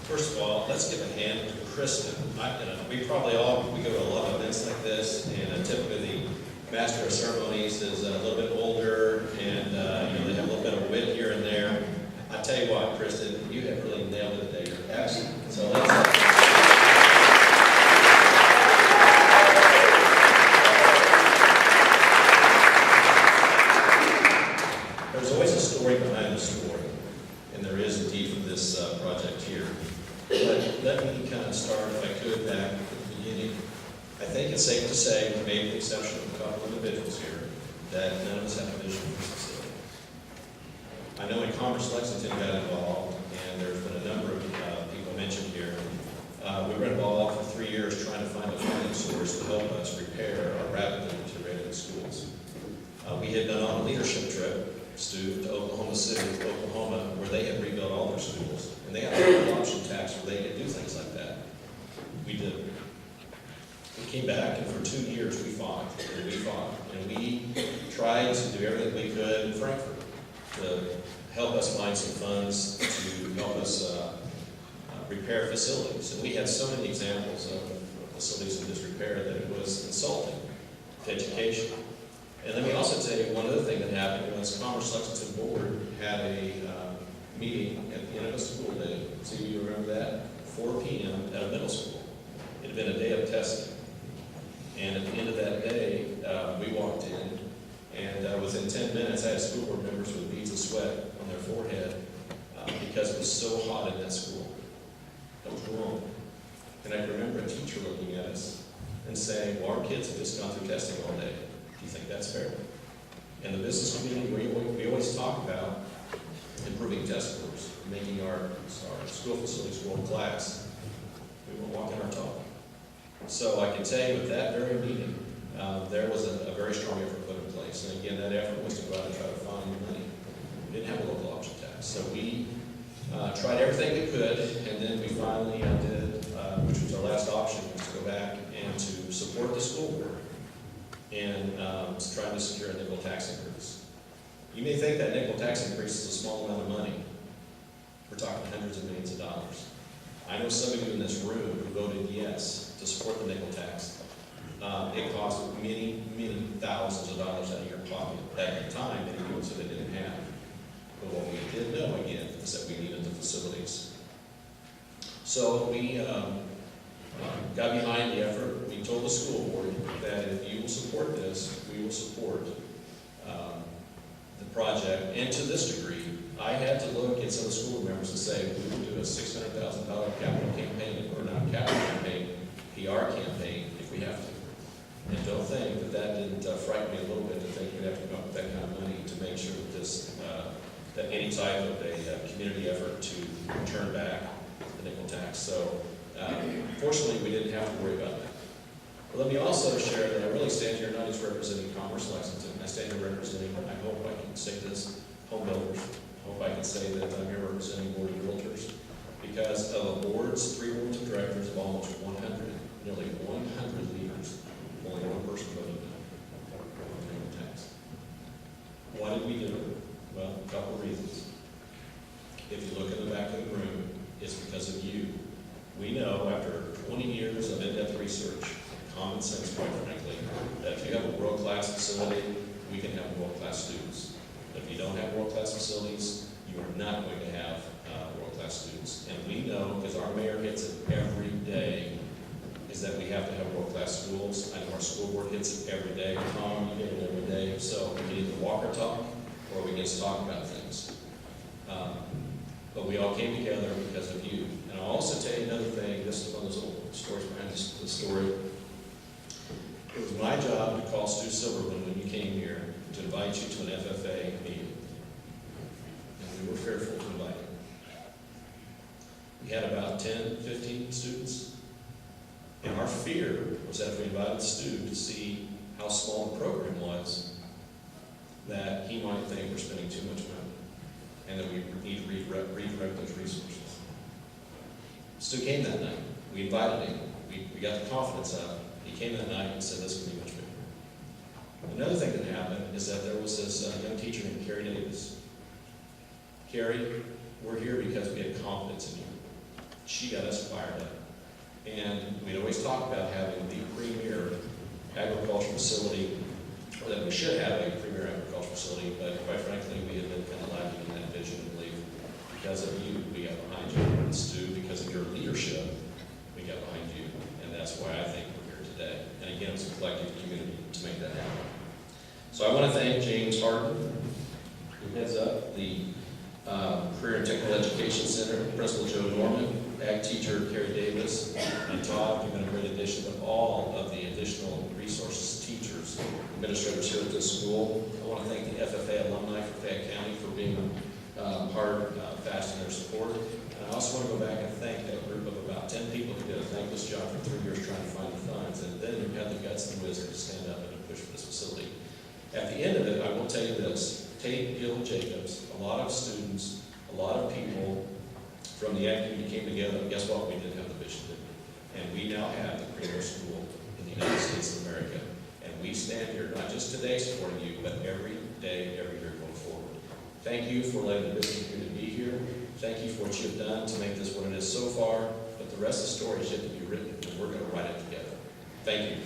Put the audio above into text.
First of all, let's give a hand to Kristen. We probably all, we go to a lot of events like this, and typically the master of ceremonies is a little bit older, and they have a little bit of wit here and there. I tell you what, Kristen, you have really nailed it today. You're excellent. So there's always a story behind the story, and there is indeed for this project here. But let me kind of start, if I could, back at the beginning. I think it's safe to say, with maybe the exception of a couple of individuals here, that none of us have a vision for this facility. I know when Commerce Lexington got involved, and there's been a number of people mentioned here, we were involved for 3 years trying to find a funding source to help us repair our rapidly deteriorating schools. We had been on a leadership trip, Stu, to Oklahoma City, Oklahoma, where they had rebuilt all their schools. And they had an option tax where they could do things like that. We did. We came back, and for 2 years we fought, and we tried to do everything we could in Frankfurt to help us find some funds to help us repair facilities. And we had so many examples of facilities in disrepair that it was insulting to education. And let me also tell you one other thing that happened was Commerce Lexington Board had a meeting at the end of a school day. See, you remember that? 4 p.m. at a middle school. It had been a day of testing. And at the end of that day, we walked in, and within 10 minutes, I had school board members with beads of sweat on their forehead because it was so hot in that school. That was wrong. And I remember a teacher looking at us and saying, well, our kids have just gone through testing all day. Do you think that's fair? In the business community, we always talk about improving test scores, making our school facilities world class. We were walking our talk. So I can tell you with that very meeting, there was a very strong effort put in place. And again, that effort was to go out and try to find money. We didn't have a local option tax. So we tried everything we could, and then we finally did, which was our last option, was to go back and to support the school board and trying to secure a nickel tax increase. You may think that nickel tax increase is a small amount of money. We're talking hundreds of millions of dollars. I know some of you in this room who voted yes to support the nickel tax. It cost many, many thousands of dollars out of your pocket at the time, and people said they didn't have. But what we did know, again, is that we needed the facilities. So we got behind the effort. We told the school board that if you will support this, we will support the project. And to this degree, I had to look at some of the school members and say, we will do a $600,000 capital campaign, or not capital campaign, PR campaign, if we have to. And don't think that that didn't frighten me a little bit to think we'd have to come up with that kind of money to make sure that this, that any type of a community effort to turn back the nickel tax. So fortunately, we didn't have to worry about that. But let me also share that I really stand here not just representing Commerce Lexington. I stand here representing, I hope I can say this, home builders. I hope I can say that I'm here representing board of realtors. Because of a board's 3 boards of directors of almost 100, nearly 100 leaders, only one person voted no on the nickel tax. Why did we do it? Well, a couple of reasons. If you look in the back of the room, it's because of you. We know after 20 years of in-depth research, and common sense, quite frankly, that if you have a world-class facility, we can have world-class students. If you don't have world-class facilities, you are not going to have world-class students. And we know, because our mayor hits it every day, is that we have to have world-class schools. I know our school board hits it every day. Tom, you get it every day. So we can either walk or talk, or we can just talk about things. But we all came together because of you. And I'll also tell you another thing. This is one of those little stories behind the story. It was my job to call Stu Silverman when you came here to invite you to an FFA meeting. And we were fearful to invite him. We had about 10, 15 students. And our fear was that if we invited Stu to see how small the program was, that he might think we're spending too much money and that we need to redirect those resources. Stu came that night. We invited him. We got the confidence up. He came that night and said, this can be much bigger. Another thing that happened is that there was this young teacher named Carrie Davis. Carrie, we're here because we had confidence in you. she got us fired up. And we'd always talk about having the premier agricultural facility, or that we should have a premier agricultural facility, but quite frankly, we have been kind of lacking in that vision and belief. Because of you, we got behind you. And Stu, because of your leadership, we got behind you. And that's why I think we're here today. And again, it's a collective community to make that happen. So I want to thank James Harden, who heads up the Career and Technical Education Center, Principal Joe Norman, Ag teacher Carrie Davis, and Todd, who've been a great addition, but all of the additional resources, teachers, administrators here at this school. I want to thank the FFA alumni for Fayette County for being hard, fast in their support. And I also want to go back and thank that group of about 10 people who did a thankless job for 3 years trying to find the funds, and then who had the guts and wisdom to stand up and to push for this facility. At the end of it, I will tell you this, Tate, Hill, Jacobs, a lot of students, a lot of people from the ag community came together, and guess what? We did have the vision, didn't we? And we now have the premier school in the United States of America. And we stand here, not just today supporting you, but every day, every year going forward. Thank you for letting the business community be here. Thank you for what you've done to make this what it is so far, but the rest of the story is yet to be written, and we're going to write it together. Thank you.